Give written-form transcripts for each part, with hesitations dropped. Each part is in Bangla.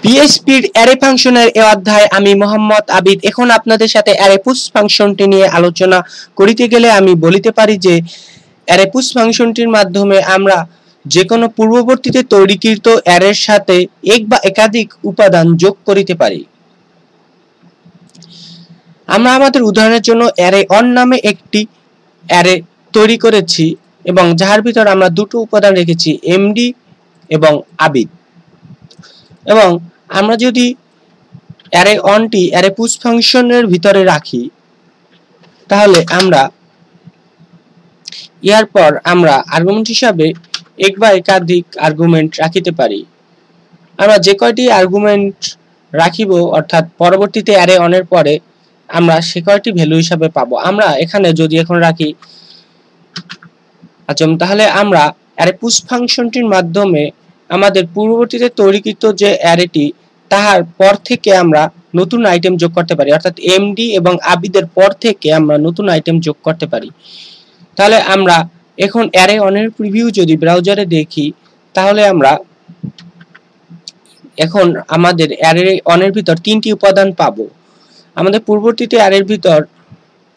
পিএইচপির অ্যারে ফাংশনের এই অধ্যায়ে আমি মোহাম্মদ আবিদ এখন আপনাদের সাথে অ্যারে পুশ ফাংশনটি নিয়ে আলোচনা করিতে গেলে আমি বলিতে পারি যে অ্যারে পুশ ফাংশনটির মাধ্যমে আমরা যে কোনো পূর্ববর্তীতে তৈরিকৃত অ্যারের সাথে এক বা একাধিক উপাদান যোগ করিতে পারি। আমরা আমাদের উদাহরণের জন্য অ্যারে অন নামে একটি অ্যারে তৈরি করেছি এবং যার ভিতর আমরা দুটো উপাদান রেখেছি এমডি এবং আবিদ। এবং আমরা যদি অ্যারে অনটি অ্যারে পুশ ফাংশনের ভিতরে রাখি তাহলে আমরা এরপর আমরা আর্গুমেন্ট হিসাবে এক বা একাধিক আর্গুমেন্ট রাখিতে পারি। আমরা যে কয়টি আর্গুমেন্ট রাখিব অর্থাৎ পরবর্তীতে অ্যারে অনের পরে আমরা সে কয়টি ভ্যালু হিসাবে পাবো। আমরা এখানে যদি এখন রাখি তাহলে আমরা অ্যারে পুশ ফাংশনটির মাধ্যমে আমাদের পূর্ববর্তীতে তৈরিকৃত যে অ্যারেটি তাহার পর থেকে আমরা নতুন আইটেম যোগ করতে পারি, অর্থাৎ এমডি এবং আবিদের পর থেকে আমরা নতুন আইটেম যোগ করতে পারি। তাহলে আমরা এখন অ্যারে অনের প্রিভিউ যদি ব্রাউজারে দেখি তাহলে আমরা এখন আমাদের অ্যারে অনের ভিতর তিনটি উপাদান পাবো। আমাদের পূর্ববর্তীতে অ্যারের ভিতর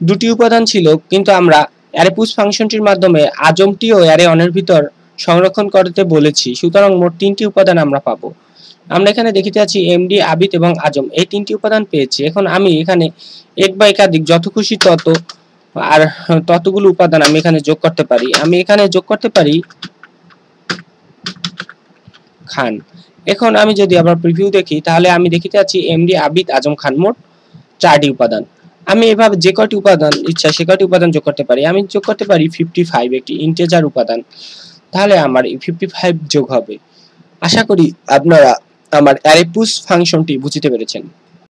দুটি উপাদান ছিল, কিন্তু আমরা অ্যারে পুশ ফাংশনটির মাধ্যমে আজমটিও অ্যারে অনের ভিতর সংরক্ষণ করতে বলেছি, সুতরাং মোট তিনটি উপাদান আমরা পাবো। আমরা এখানে দেখিতে পাচ্ছি এমডি, আবিদ এবং আজম এই তিনটি উপাদান পেয়েছি। এখন আমি এখানে এক বা একাধিক যত খুশি ততগুলো উপাদান আমি এখানে যোগ করতে পারি। আমি এখানে যোগ করতে পারি খান। এখন আমি যদি আবার প্রিভিউ দেখি তাহলে আমি দেখিতে পাচ্ছি এমডি, আবিদ, আজম, খান মোট 4টি উপাদান। আমি এভাবে যে কয়টি উপাদান ইচ্ছা সে কয়টি উপাদান যোগ করতে পারি। আমি যোগ করতে পারি 55 একটি ইন্টিজার উপাদান, তাহলে আমার 55 যোগ হবে। আশা করি আপনারা আমার অ্যারে পুশ ফাংশনটি বুঝতে পেরেছেন।